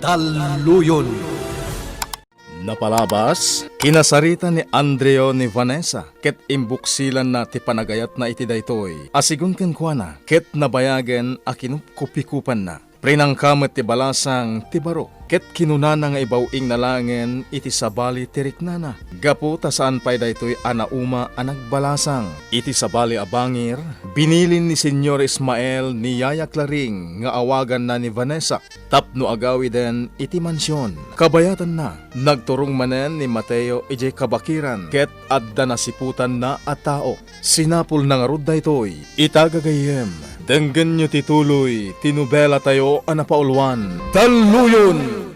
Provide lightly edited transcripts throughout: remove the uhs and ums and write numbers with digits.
Daluyon. Napalabas, kinasarita ni Andreo ni Vanessa, ket imbuksilan na ti panagayat na iti daytoy. Asigun ken kuana, ket nabayagen a kinupkupikupan na. Prinangkamet ti balasang ti baro, ket kinunana nga ibawing nalangen iti sabali ti riknana. Gapo ta saan pay daytoy anauma a nagbalasang. Iti sabali a bangir, binilin ni Senyor Ismael ni Yaya Claring nga awagan na ni Vanessa. Tapno agawi den iti mansyon. Kabayatan na, nagturong manen ni Mateo ije kabakiran, ket adda nasiputan na a tao. Sinapul na nga rod daytoy, itagagayem. Denggen nyo tituloy, tinubela tayo anapaulwan. Daluyon!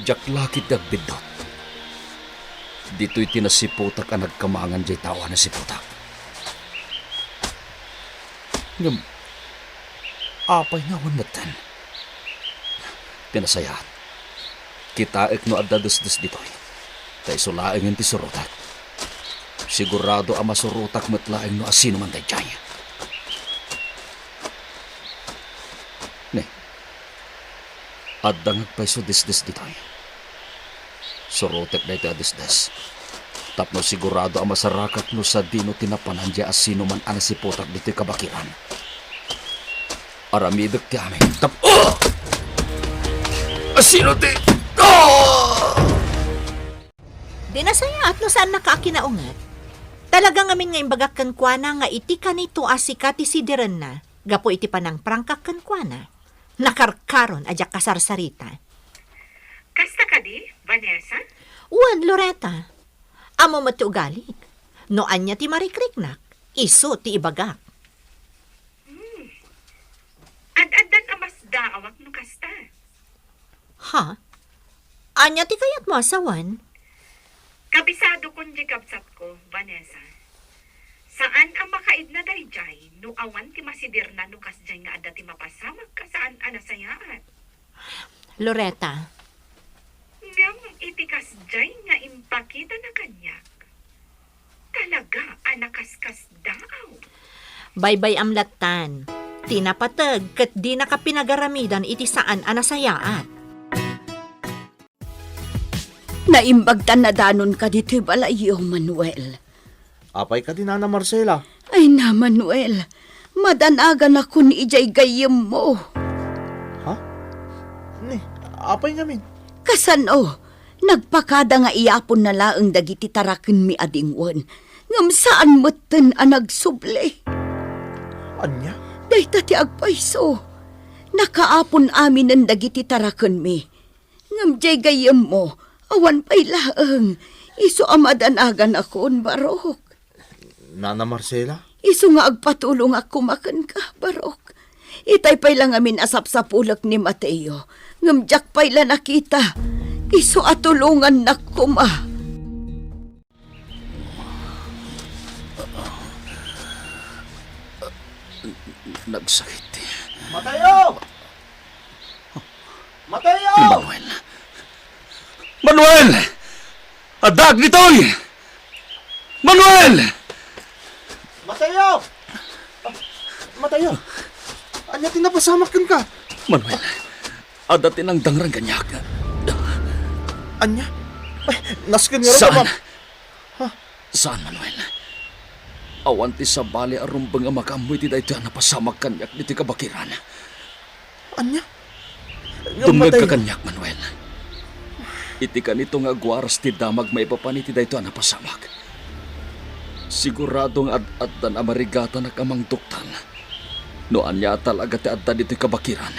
Jaklakit nagbidot. Dito'y tinasiputak ang nagkamangan jay tawa na siputak. Ngam, apay nga wanatan. Tinasayat. Kitaik no adadus-dus dito'y. Tay sulaing ti surutak. Sigurado ang masurutak matlaing no asino man tayo jaya. At dangag pa'y so dis-dis dito'y. Surutek na ito adis-des. Tapno sigurado ang masarakat no sa dino tinapanan diya asino man ang siputak dito'y kabakiran. Aramidok ti amin. Asino ti? Dinasaya at no saan nakakinaungat. Talagang amin nga imbagak kan kuana nga iti kanito asika ti sidiran na. Gapo iti panang prangkak kan kuana. Nakarkaron adyak kasarsarita. Kasta ka di, Vanessa? Uwan, Loretta. Amo mo ti ugalit. No anya ti marikriknak, iso ti ibagak. Ad-adan amas daawak no kasta. Ha? Anya ti kayat mo asawan? Kabisado kong jigabsat ko, Vanessa. Saan ang makaid na dayjay, no awan ti masidir na no kasjay nga adda ti mapasamag ka saan anasayaan. Loretta. Ngam iti kasjay nga impakita na kanyak. Talaga anakaskas daaw. Baybay amlatan. Tinapatag kat di nakapinagaramidan iti saan anasayaat. Naimbagtan na danon ka dito'y balayo, Manuel. Apay ka din, Ana Marcela. Ay na, Manuel. Madanagan ako ni ijay gayem mo. Ha? Ni, apay ngamin. Kasano? Nagpakada nga iapon na laang dagiti taraken mi adingwan. Ngam saan moten ang nagsuble? Anya? Dayta ti agpayso. Nakaapon amin ang dagiti taraken mi. Ngam jay gayem mo, awan pay laang. Iso amadanagan akon, Barok. Nana Marcela? Iso nga agpatulong ako makan ka, Barok. Itay pay lang amin asap sa pulak ni Mateo. Ngamjak pay lang nakita. Iso atulungan na kuma. Nagsakit. Mateo! Mateo! Manuel! Manuel! Adag nito'y! Manuel! Mateo! Mateo! Anya tinapasamak ka? Manuel, ada tinang dangrang kanyak. Anya? Ay, nasken nga Saan? ba? Saan, Manuel? Awan ti sa bali arumbang ang makamoy ti dayto na pasamak kanyak ni ti kabakiran. Anya? Tungod ka kanyak, Manuel. Iti ka nito nga gwaras ti damag maipapaniti dayto na pasamak. Siguradong ad-addan amarigatan na kamang tuktan. No anya talaga ti adda dito kabakiran.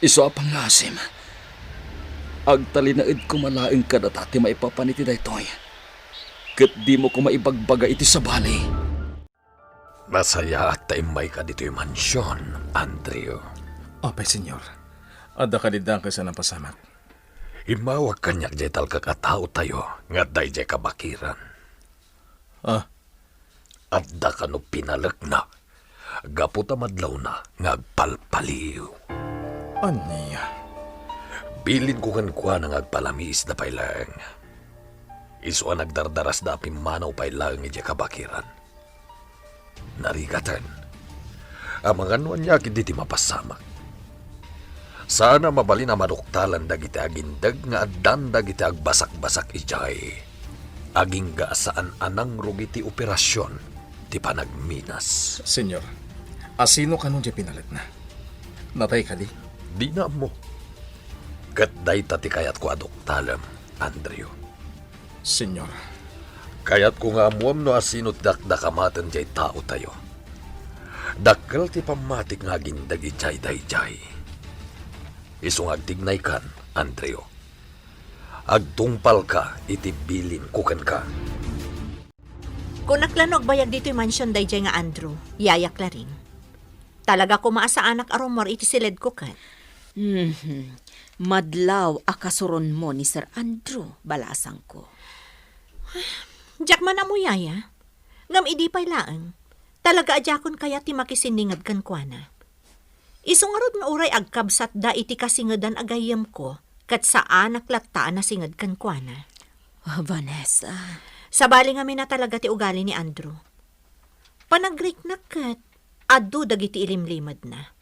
Iso apang ngasim. Agtalinaid ko malaing ka datati maipapaniti daytoy. Ket di mo ko maibagbaga iti sabali. Masaya at taimay ka dito'y mansyon, Andrew. Apay, senyor. Adda ka didang kaysa ng pasamak. Imawag kanyak jay tal kakatao tayo, nga day jay kabakiran. Ah? Adda ka no pinalak na, gaputa madlaw na, nga agpalpaliw. Anya? Bilin ko kan kuha ng agpalamis na pailang. Iso ang nagdardaras na pimanaw pailang ija kabakiran. Narigatan, ang mga nuan niya hindi mapasamak. Sana mabali na maduktalan dagiti agindag nga addan dagiti agbasak-basak ijay. Aging gaasaan anang rugiti operasyon ti panagminas. Senyor, asino ka nun di pinalit na? Natay ka di? Di na mo. Kat day ti kayat ko aduktalam, Andrew. Senyor, Kayat ko nga amuam no asinot dakdakamatan jay tao tayo. Dakkel ti pamatik nga gindag ijay dayjay. Isong agtignay kan, Andreo. Agtungpal ka, itibilin kukan ka. Kung naklanog bayag dito yung mansion dayjay nga Andrew, yayak la rin. Talaga ko maasa anak aromor iti silid ko kan. Madlaw akasuron mo ni Sir Andrew, balasang ko. Diyak man amo yaya. Ngam idi pay laeng. Talaga adjakon kaya ti makisiningad kan kuana. Isungarod nga uray agkabsat da iti kasingadan agayam ko kat saan naklattaan na singad kan kuana. Vanessa. Sabali nga na talaga ti ugali ni Andrew. Panagrik na kat, adu dagiti ilimlimad na.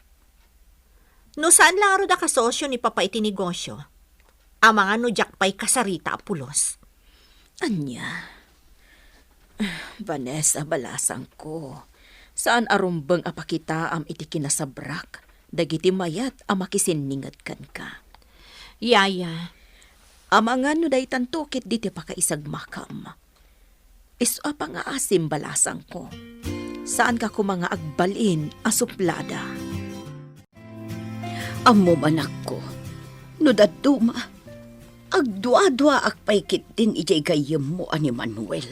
No saan lang aro da kasosyo ni papa iti negosyo? Ang mga no jak pa'y kasarita apulos. Anya? Vanessa, balasang ko. Saan arumbang apakita am iti kinasabrak? Dagiti mayat ang makisiningad kan ka. Yaya, Amangan no day tantukit diti pakaisag makam. Iso pa nga asim balasang ko. Saan ka ko mga agbalin asuplada? Amo manak ko, no daduma, agdua-dua akpaykit din ijay gayem mo ani Manuel.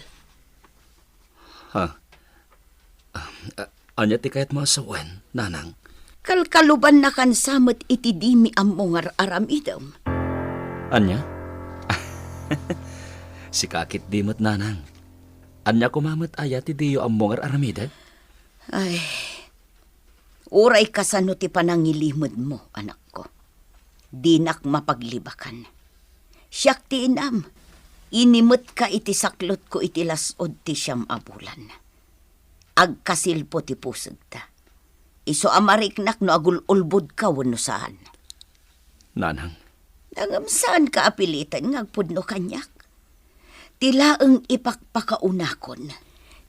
Anya ti kayat mo asawan, nanang? Kalkaluban na kan samet iti dimi ammo nga aramidam. Anya? Si kakit dimot, nanang. Anya kumamat ayat ti diyo ang mongar aramidan? Ay, uray kasano ti panangilimod mo, anak ko. Dinak mapaglibakan. Siyak ti inam, inimet ka iti saklot ko iti lasod ti siyam abulan. Agkasilpo ti pusag ta. Iso amariknak no agululbod ka wano saan. Nanang, Nangamsaan ka apilitan ng agpudno kanyak. Tilaang ipakpakaunakon.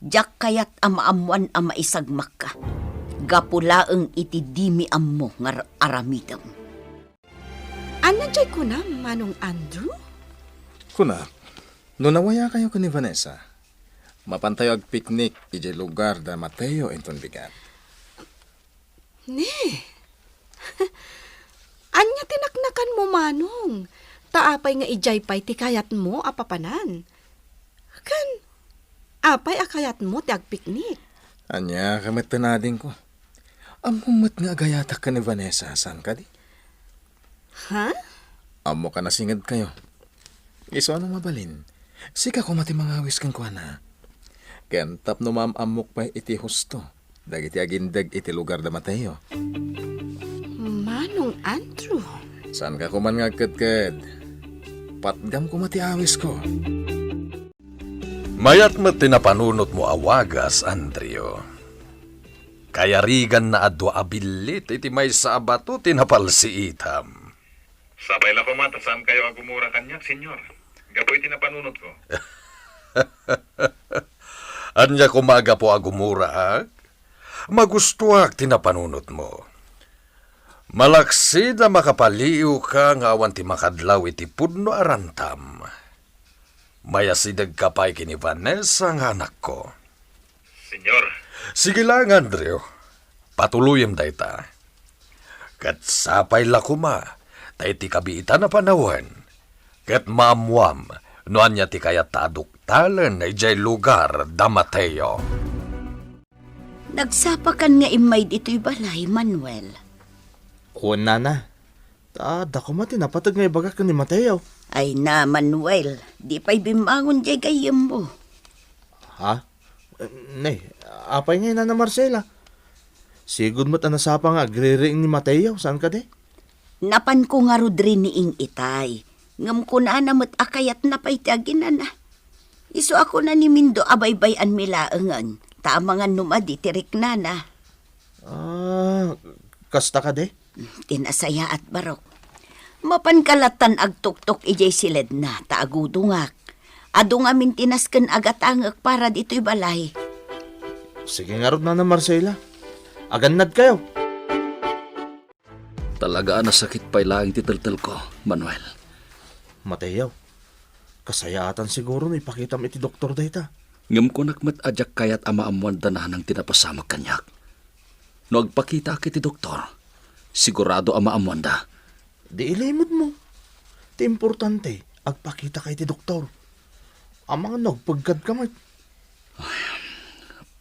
Jak kayat amaamuan ama isagmak ka. Gapulaang itidimi ammo nga aramidam. Ano jay ko na, Manong Andrew? kuna, no nawaya kayo ka ni Vanessa, mapantayo ag piknik ije lugar da Mateo enton bigat. Ne. Anya tinaknakan mo, Manong. Taapay nga ijay pay ti kayat mo apapanan. Kan, apay akayat mo ti agpiknik. Anya, kamit tanading ko. Amumat nga agayatak ka ni Vanessa, saan ka di? Ha? Amo ka nasingad kayo. Iso anong mabalin? Sika ko mati mangawis kang kuana. Kentap no amok pa iti husto. Dagiti agindag iti lugar da Mateo. Manong Andrew. Saan ka kuman nga agkad-kad? Patgam ko mati awis ko. Mayat mo tinapanunot mo awagas, Andrio. Kaya rigan na adwa abilit, iti may sabato tinapal si itam. Sabay la pamata, saan kayo agumura kanyak, senyor? Gapoy tinapanunot ko. Anya kumaga po agumura, magustuak tinapanunot mo. Malaksi na makapaliw ka nga awan ti makadlaw iti pudno arantam. Mayasidag ka pa'y kini Vanessa nga anak ko. Senyor, Sige lang, Andrew. Patuluyem dayta. Kat sapay lakuma, tay ti kabiita na panawan. Kat maamwam, noan niya ti kaya taduktalan na ijay lugar da Mateo. Nagsapakan nga imay dito'y balay, Manuel. Una na. Dako mati napatag nga ibagak ka ni Mateo. Ay na, Manuel, di pa'y bimangon jay gayem mo. Ha? Ne, apay ngayon na Marcela. Sigud mo't anasapa nga agre-ring ni Mateo. Saan ka de? Napan ko nga rudri niing itay. Ngam ko na namot akayat na pa'y tiagin na. Iso ako na ni Mindo abay-bayan milaangan. Tamangan numadi tirik na. Kasta ka de? Tinasaya at barok. Mapankalatan ag tuktok ijay silid na taagudungak. Ado nga mintinasken agatangak para dito'y balay. Sige nga rod, Nana Marcela. Agannad kayo. Talaga na sakit pa'y laing titeltel ko, Manuel. Mateo, kasayaatan siguro na ipakita mo iti doktor dayta. Ngam ko nakmat ajak kayat ama amuan dananang tinapasamag kanyak. No agpakita kiti doktor, sigurado ama amuan da. Di ilimod mo. Ti importante, agpakita kay ti doktor. Ang mga nagpagkad ka, Mike.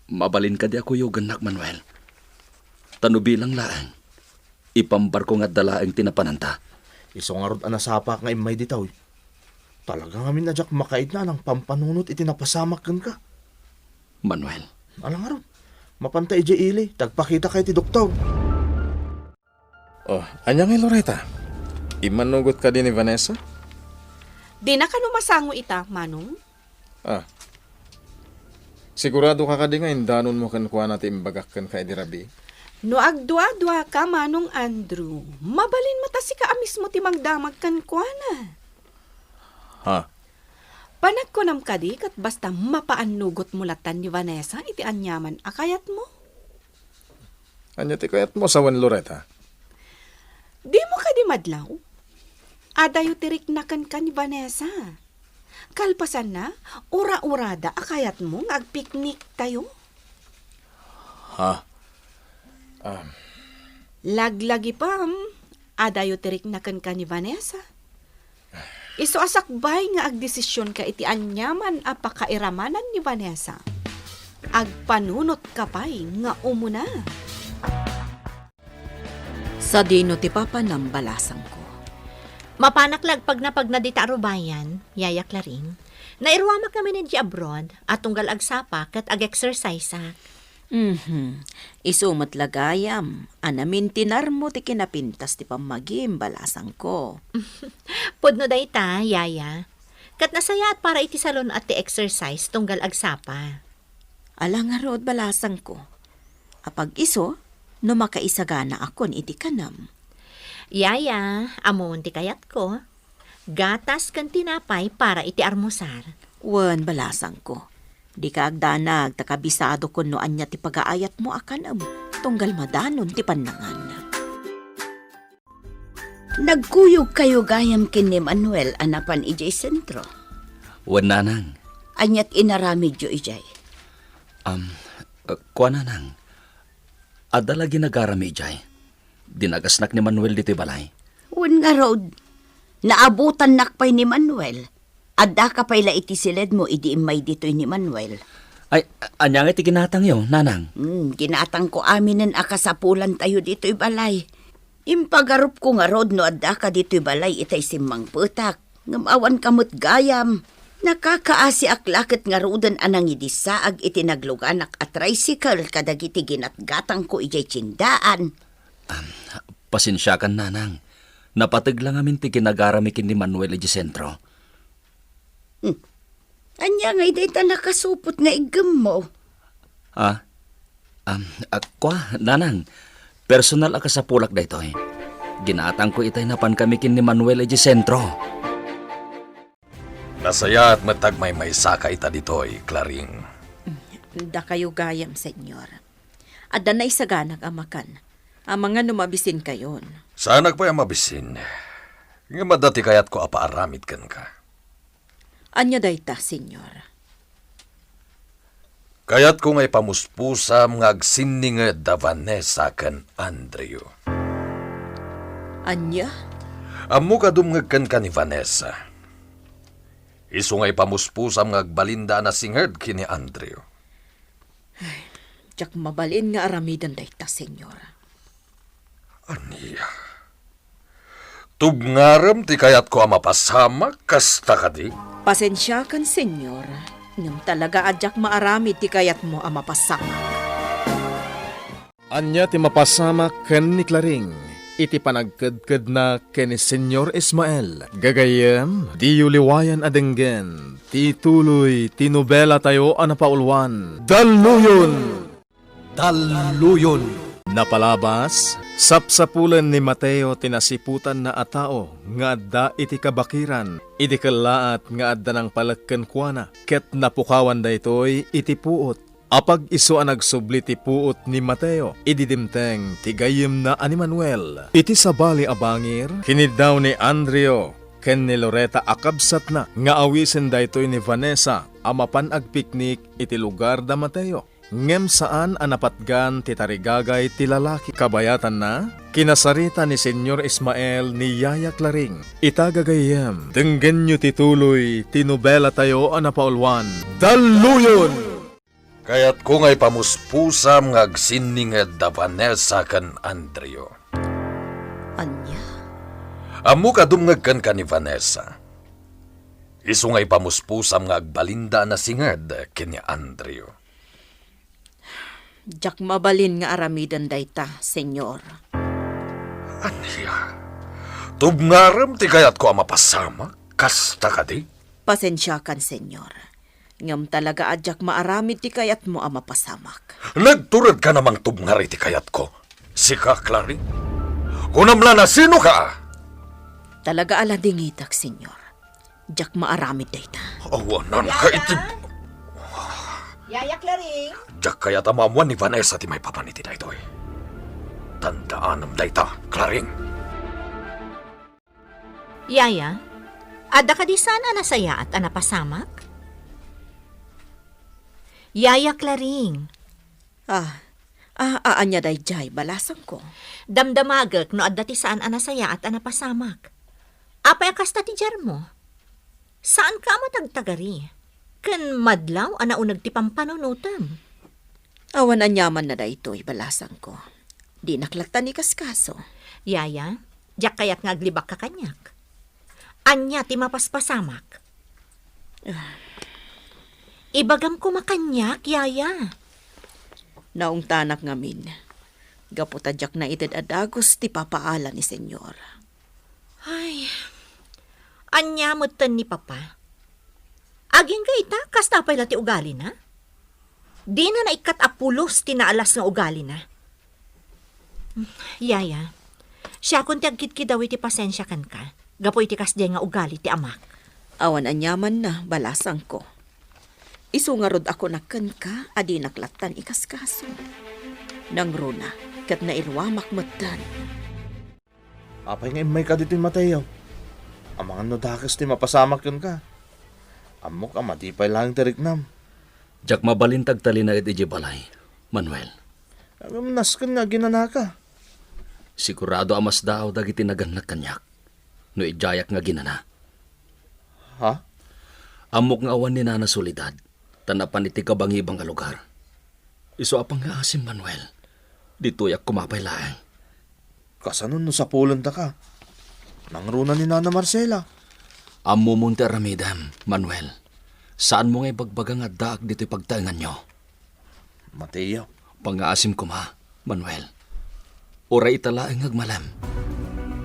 Mabalin ka di ako yugan nak, Manuel. Tanubilang laang. Ipambar ko nga dalaang tinapananta. Iso nga rod anasapak nga imay ditaw. Talaga nga minadyak makaid na ng pampanunot itinapasamak ka. Manuel, Alang nga rod, mapantay di ili, tagpakita kay ti doktor. Oh, anyang Loretta. Imanugot ka din ni Vanessa? Di na ka masango ita, Manong. Sigurado ka di nga indanon mo kan kuha natin imbagak kan kay Dirabi. No agdwa-dwa ka, Manong Andrew. Mabalin mata si ka amis mo ti magdamag kan kuana. Ha? Panagkunam ka di kat basta mapaanugot mulatan ni Vanessa iti anyaman akayat mo. Anya ti kayat mo sa Loretta? Di mo ka di madlaw. Adayo tirik na kan ni Vanessa. Kalpasan na, ura-urada akayat mo nga agpiknik tayo. Ha? Laglagi pam, adayo tirik na kan ni Vanessa. Iso asakbay nga agdesisyon ka iti anyaman apakairamanan ni Vanessa. Agpanunot ka pa'y nga umuna. Sa dino ti papa nambalasang ko. Mapanaklag pag napagna dita arubayan, yayak laring, nairwamak kami ni abroad at tunggal agsapa kat ag-exercise Isumat lagayam. Anamin tinar mo ti kinapintas ti pamagim balasang ko. Pudno dayta, yaya. Kat nasaya at para iti salon at ti exercise tunggal agsapa. Alang nga rod balasang ko. Apag iso, no makaisagana akon iti kanam. Yaya, amon ti kayat ko. Gatas kan tinapay para iti armusar. Wan balasang ko. Di ka agdanag, takabisado ko no anya ti pagaayat mo akanam. Tunggal madanon ti panangan. Nagkuyog kayo gayam kin ni Manuel anapan ijay sentro. wananang. Anyat inaramid yo ijay. Kuha nanang. Ada lagi nagarami jay. Dinagasnak ni Manuel dito balay. Wan nga road. Naabutan nakpay ni Manuel. Adda ka pa'y iti silid mo, idi imay dito'y ni Manuel. Ay, anyang iti ginatang yo, nanang. Ginatang ko aminin akasapulan tayo dito'y balay. Impagarup ko nga rod no adda ka dito'y balay itay simang putak. Ngamawan kamot gayam. Nakakaasi aklakit nga rodan anang idisaag iti nagluganak at tricycle kadagiti ginatgatang ko ijay tsindaan. Pasensya kan nanang. Napatag lang amin ti ginagaramin ni Manuel iti sentro. Anya nga iday ta nakasupot nga igam mo. Kwa, nanang. Personal ako sa pulak da ito eh. Ginatang ko itay napan kami kin ni Manuel iti sentro. Nasaya at matag may saka ita ditoy, Claring. Da kayo gayam, senyor. Adda na isaganag amakan. Ang mga numabisin kayon. Saan pa yung mabisin? Nga madati kayat ko apaaramid kan ka. Anya dayta, senyor. Kayat ko nga'y pamuspusam nga agsining da Vanessa kan Andrew. Anya? Amo ka dumngag kan ni Vanessa. Isu nga'y pamuspusam nga agbalinda na singerd kini Andrew. Diyak mabalin nga aramidan dayta, senyor. Aniya. Tubngaram ti kayat ko mapasama kasta kadi. Pasensya kan, senyor. Ngam talaga adyak maaramid ti kayat mo ang mapasama. Anya ti mapasama ken ni Claring. Iti panagkadkad na ken ni Senyor Ismael. Gagayem, di yuliwayan adenggen. Ti tuloy, ti nobela tayo anapaulwan. Daluyon! Daluyon. Napalabas, sapsapulan ni Mateo tinasiputan na atao nga adda iti kabakiran, iti kalaat nga adda ng palakken kuana, ket napukawan daytoy iti puot. Apag iso ang nagsubli ti puot ni Mateo, ididimteng ti gayem na ani Manuel. Iti sabali abangir, kinidaw ni Andreo, ken ni Loreta akabsat na, nga awisen daytoy ni Vanessa, amapan agpiknik iti lugar da Mateo. Ngem saan anapatgan ti tarigagay ti lalaki. Kabayatan na, kinasarita ni Senyor Ismael ni Yaya Claring. Itagagayem, denggen nyo tituloy, tinobela tayo anapaulwan. Daluyon! Kaya't kung ay pamuspusam nga agsininged da Vanessa kan Andreo. Anya? Amo kadumngag kan ka ni Vanessa. Isu nga'y pamuspusam nga agbalinda na singed kini Andreo. Jak mabalin nga aramidan dayta, senyor. Anya, tubngarem ti kayat ko ang mapasama, kasta ka di? Pasensya kan, senyor. Ngam talaga adyak maaramid ti kayat mo ang mapasamak. Nagturad ka namang tubngari ti kayat ko. Sika, Clary? Kunamla na sino ka? Talaga aladingitak, senyor. Jak maaramid dayta. Awanan ka iti... Yaya Claring! Jak kaya tamamuan ni Vanessa ti may papaniti na ito eh. Tandaan am dayta, Claring. Yaya, ada ka di sana nasaya at anapasamak? Yaya Claring, Anya dayjay, balasang ko. damdamagak no adda ti saan anasaya at anapasamak. Apay kasta ti jar mo? Saan ka matagtagari? Ken madlaw anaunag ti pampanunutam. Awan anyaman na daytoy, balasang ko. Di naklaktan ni kaskaso. Yaya, jak kayat ngaglibak ka kanyak. Anya ti mapaspasamak. Ibagam ko makanyak, Yaya. Naong tanak ngamin. Gaputadyak na itid adagos ti papaala ni senyor. Ay, anya mutan ni Papa. Aging ka ita, kasta pala ti ugali na? Di na naikat apulos ti naalas nga ugali na. Yaya, siya kung ti agkitkidawi ti pasensya kan ka, gapoy ti kasdi nga ugali ti amak. Awan anyaman na, balasang ko. Isungarod ako nakan ka, adi naklatan ikaskaso. Nang runa, kat nairwamak matan. Apay nga may ka dito yung Mateo. Ang mga nodakas ti mapasamak yun ka. Amok ang matipay lang tirik nam. Jak mabalintag tali na iti balay, Manuel. Ang naskan nga ginanaka. Sigurado amas daw dagiti naganak kanyak. No ijayak nga ginana. Ha? Amok nga awan ni Nana Solidad. Tanapan iti kabangibang nga lugar. Iso apang nga asim, Manuel. Dito'y kumapay laeng. Kasanon no sa pulon ta ka. Nangruna ni Nana Marcela. Amo mo ti aramidam, Manuel. Saan mo nga'y bagbagang at daag dito'y pagtaingan nyo? Mateo. Pangaasim ko ma, Manuel. Oray italaeng agmalam.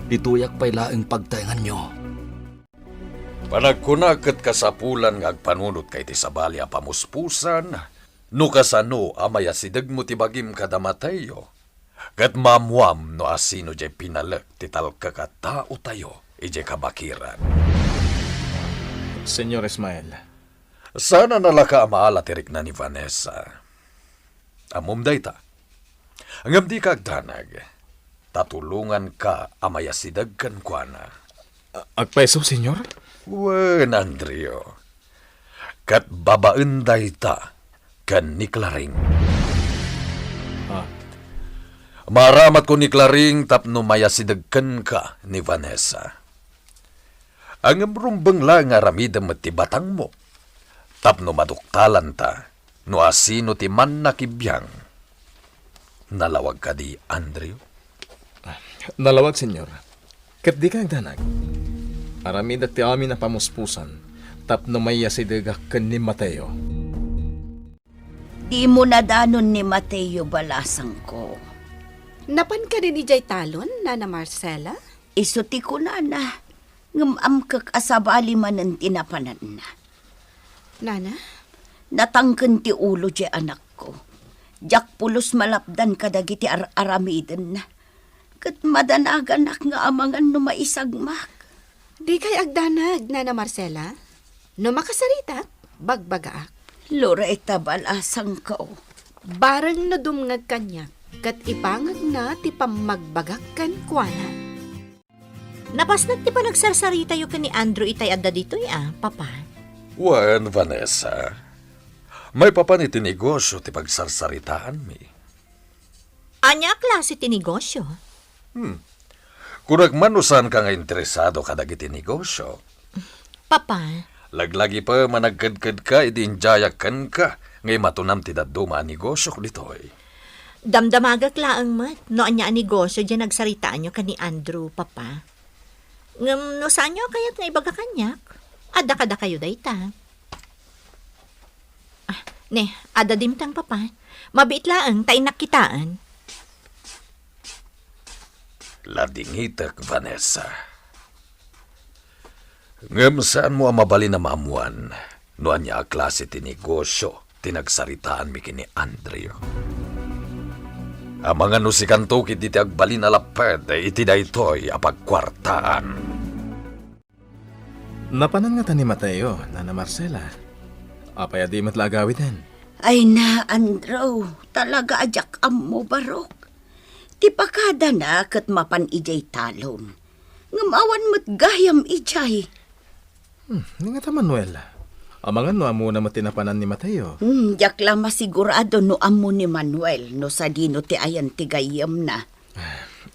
Dituyak pa'y laeng pagtaingan nyo. Panagkunakat kasapulan nga agpanunot kay ti sabali a pamuspusan, no kasano amaya sidag mo ti bagim kadamatayo, kat mamuam no asino jay pinalak ti talkakatao tayo, ije kabakiran. Senyor Ismael, Sana nalaka amaala tirik na ni Vanessa. Amom dayta, ngam di kagdanag, tatulungan ka amaya sidag kan kuana. agpaiso, senyor? Wen, Andreo. Kat babaen dayta kan ni Claring. Maramat ko ni Claring tapno mayasidagkan ka ni Vanessa. Ang rumbang lang aramidam at tibatang mo. Tapno maduktalan ta, no asino ti man nakibiyang. Nalawag ka di, Andreo? Nalawag, senyor. Ket di ka agdanag. Aramid at ti amin na pamuspusan, tapno may yasidagak ken ni Mateo. Di mo na danon ni Mateo, balasang ko. Napan ka din ijay talon, Nana Marcela? Isuti ko na. Ngamam kak asabali man ang tinapanan na. Nana? Natangkan ti ulo di anak ko. Jak pulos malapdan kadagiti aramiden na. Kat madanaganak nga amangan no maisagmak. Di kay agdanag, Nana Marcela. No makasarita, bagbagaak. Loretta balasang ko. Barang no dumngag kanya, kat ipangag na ti pamagbagak kan kuana. Napasnat ti pa nagsarsarita yu ni Andrew itay adda ditoy papa. Wan, Vanessa. May papaniti negosyo ti pagsarsaritaan mi. Anya klase ti negosyo? Kung nagmanusan ka nga interesado ka dagiti negosyo, Papa, laglagi pa managkadkad ka, idinjayakan ka, ngay matunam ti daduma ang negosyo ko ditoy. damdamagak laang mat. No anya ang negosyo dyan nagsaritaan nyo ka ni Andrew, Papa. Ngam no saan nyo kaya't nga ibaga kanyak? Ada kayo dayta. Ada dimtang, Papa. Mabit laang tay nakitaan. Ladingitak, Vanessa. Ngam saan mo ang mabali na maamuan, no anya a klase ti negosyo, tinagsaritaan mi kini Andrew. Ang mga nusikanto kiti agbali na lapad, iti daytoy apagkwartaan. Napanan nga ni Mateo, Nana Marcela. Apay adi matlagawitan. Ay na, Andrew, talaga ajak mo barok. Ti pakada na kat mapan ijay talon. Ngamawan mo't gayam ijay. Nga ta Manuel. Amangan no amo na matinapanan ni Mateo. Jak lang masigurado no amo ni Manuel no sa dino ti ayan ti gayam na.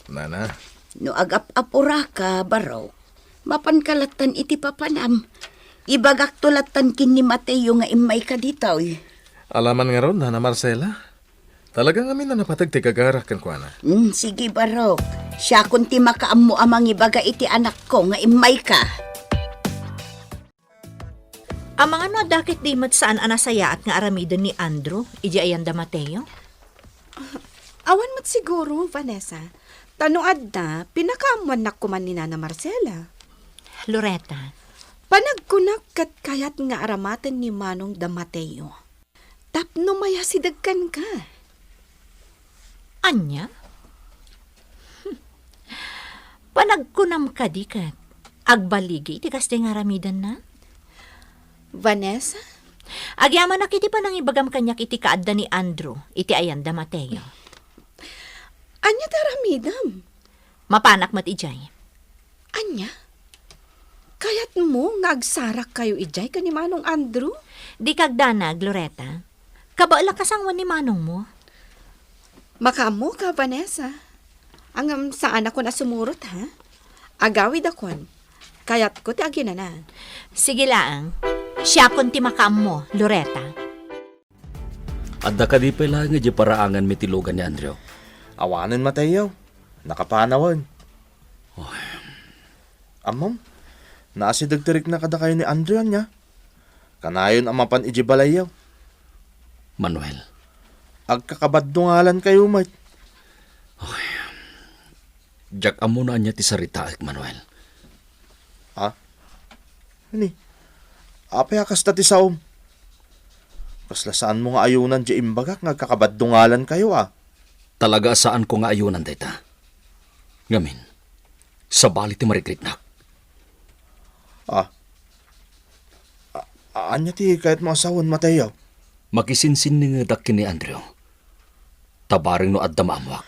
Nana, No agap-apura ka, barok. Mapan kalatan iti papanam. Ibagak tulatan kin ni Mateo nga imay ka ditaw. alaman nga ron, Nana Marcela. Talagang amin na napatag ti kagarak kan kuana. Sige, barok. Siya kun ti makaam mo amang ibaga iti anak ko nga imay ka. Ang mga no dakit di mat saan anasaya at nga aramidon ni Andrew, iji ayan da Mateo? Awan mat siguro, Vanessa. Tanuad na, pinakaamuan na kuman ni Nana Marcela. Loretta, Panagkunak kat kayat nga aramatan ni Manong da Mateo. Tapno maya sidagkan ka. anya? Panagkunam ka di kat. Agbaligi, iti kas di nga aramidan na? Vanessa? Agyaman na kiti pa nang ibagam kanyak iti kaadda ni Andrew, iti ayan da Mateo. Anya taramidam? Mapanak mat ijay. Anya? Kayat mo nga agsarak kayo ijay ka ni Manong Andrew? Di kagdanag, Loretta. Kabaala kasangwan ni Manong mo. Makamu ka, Vanessa. Ang saan ako na sumurot, ha? Agawid akon. Kayat ko ti agina na. Sige laang. Siya kon ti makaam mo, Loretta. Adda ka di pala nga di paraangan mitilugan ni Andrew. Awanan Mateo. Nakapanawan. Amam, naasidagtirik na kada kayo ni Andrew niya. Kanayon ang mapan ijibalayaw. Manuel, Agkakabadungalan kayo, mate. jak amo na niya ti saritaak, Manuel. Ha? Ini, apay akas ta ti saom. Kasla saan mo nga ayunan di imbagak nga kakabadungalan kayo, Talaga saan ko nga ayunan dayta. Ngamin, sa bali ti marikritnak. Anya ti kahit mga asawan, Mateo. Makisinsin ni nga dakin ni Andrew. Tabaring no adda maamwak.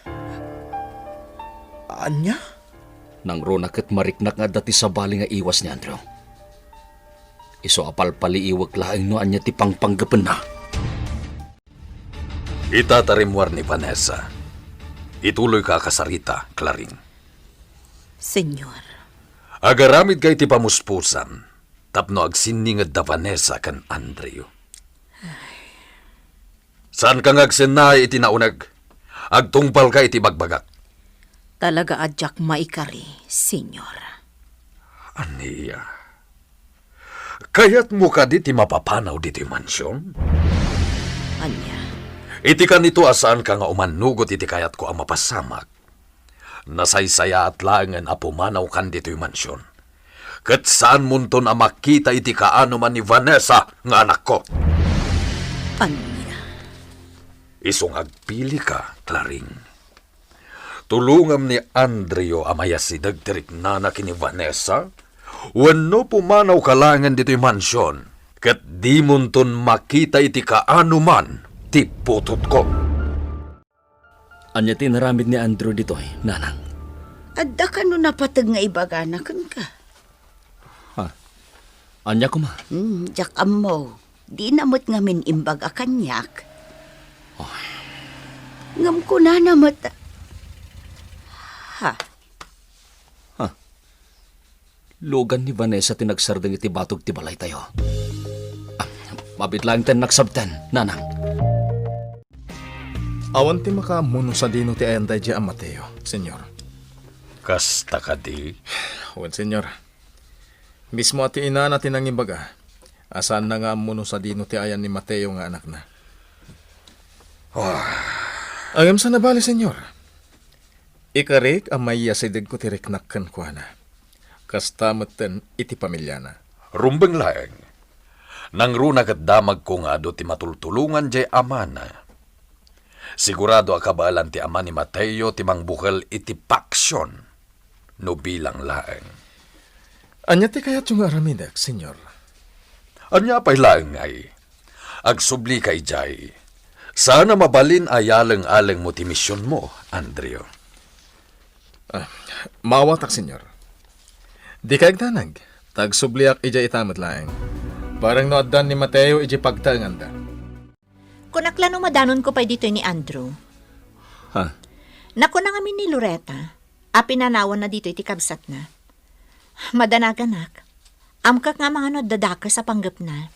Anya? Nang ronak at mariknak nga dati sa bali nga iwas ni Andrew. Iso apal paliiwag laing no anya ti pangpanggapan na. Itatarimwar ni Vanessa. Ituloy ka kasarita, Claring. Senyor. Agaramid kay ti pamuspusan, tapno agsiningad da Vanessa kan Andrew. Saan ka ngagsenay iti naunag? Agtungpal ka iti bagbagak. Talaga adyak maikari, senyor. Aniya. Kaya't mo ka diti mapapanaw diti mansyon? Anya? Iti ka nito asaan ka nga umanugot iti kayat ko ang mapasamak. Nasaysaya at laangan apumanaw kan dito'y mansyon. Kat saan munton ang makita iti kaano man ni Vanessa nga anak ko? Anya? Isong agpili ka, Claring. Tulungam ni Andreo amaya si dagtirik nana kini Vanessa, wano pumanaw kalangan dito'y mansyon, kat di munton makita iti kaano man, ti putot ko. Anya tinaramid ni Andrew dito'y, nanang. Adda ka no napatag nga ibaganakan ka. Anya ko ma. Jak ammo. Di namot ngamin imbag a kanyak. Ngam ko na namot. Ha? Logan ni Vanessa tinagsardang iti batog ti balay tayo. Mabit lang ten naksabten, nanang. Awan ti makamuno sa dino ti ayanday di ang Mateo, senyor. Kasta ka di, Wan, senyor. Mismo ati ina natin ang imbaga. Asan na nga amuno sa dino ti ayan ni Mateo nga anak na. Agam sa nabali, senyor. Ikarik ang may yasideg ko ti riknakkan ko na. Kasta maten iti pamilya na. rumbeng laeng. Nang runag at damag ko nga do ti matultulungan jay amana. Sigurado akabalan ti ama ni Mateo ti mangbukal iti paksyon no bilang laeng. Anya ti kayat yung aramidak, senyor? Anya pa'y laeng ay, agsubli kay jay. Sana mabalin ayalang-alang mo ti misyon mo, Andreo. Mawatak, senyor. Di kayag danag, tagsubliak ija itamat laeng. Parang noaddan ni Mateo ija pagtaangan da. Kung naklano madanon ko pa dito ni Andrew. Ha? Naku na kami ni Loretta. Pinanawan na dito iti kabsat na. Madanaganak. Amkak nga mga no dadaka sa panggap na.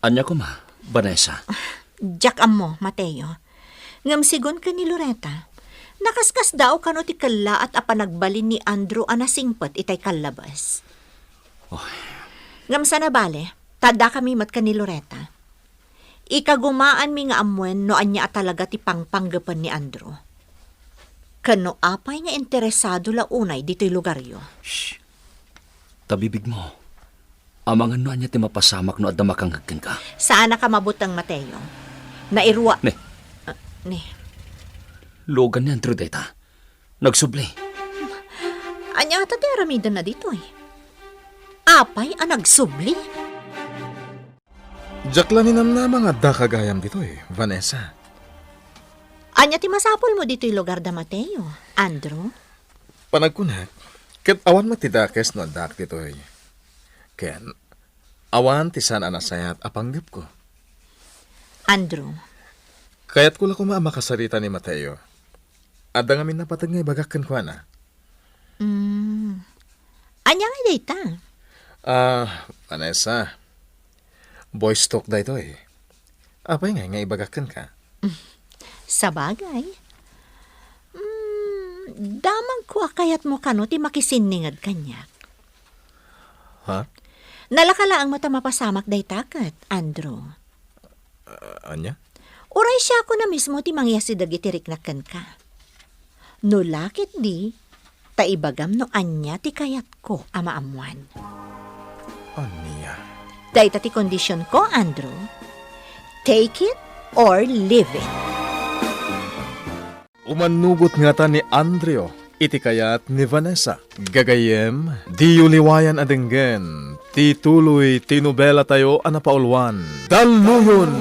Anya ko ma, Vanessa. Jack mo, Mateo. Ngam sigon ka ni Loretta. Nakaskas daw kano ti kala at apanagbalin ni Andrew anasingpat itay kalabas. Ngam sana bale, tada kami mat ka ni Loretta. Ikagumaan mi nga amwen no anya talaga ti pangpanggapan ni Andrew. Kano apay nga interesado la unay dito'y lugaryo. Shh. Tabibig mo. Amangan no anya ti mapasamak no adda makanggagkan ka. Saan ka mabutang, Mateo? Nairwa. Ne. Ne. Logan ni Andrew data. Nagsubli. Anya ata ti aramidan na dito eh. Apay ang nagsubli? Jaklaninam na mga dakagayam dito Vanessa. Anya ti masapol mo dito'y lugar da, Mateo? Andrew? Panagkunak, ket awan matidakes no dak dito Ken, awan ti san anasayat apanggap ko. Andrew? Kaya't ko lang makasarita ni Mateo. Adda nga min napatag nga ibagakan ko na. Anya nga data? Vanessa. Boys talk da ito Apay nga ibagakan ka. Sa bagay. Damang ko akayat mo kano ti makisiningad kanya. Ha? Nalakala ang mata mapasamak day takat, Andrew. Anya? Uray siya ako na mismo ti mangyasidag itiriknakan ka. No lakit di, taibagam no anya ti kayat ko amaamuan. Anya? Day ti kondisyon ko, Andrew. Take it or leave it. Umanugot nga ta ni Andreo, iti kayat ni Vanessa. Gagayem, di uliwayan adenggen, ti tuloy tinubela tayo anapaulwan. Daluyon!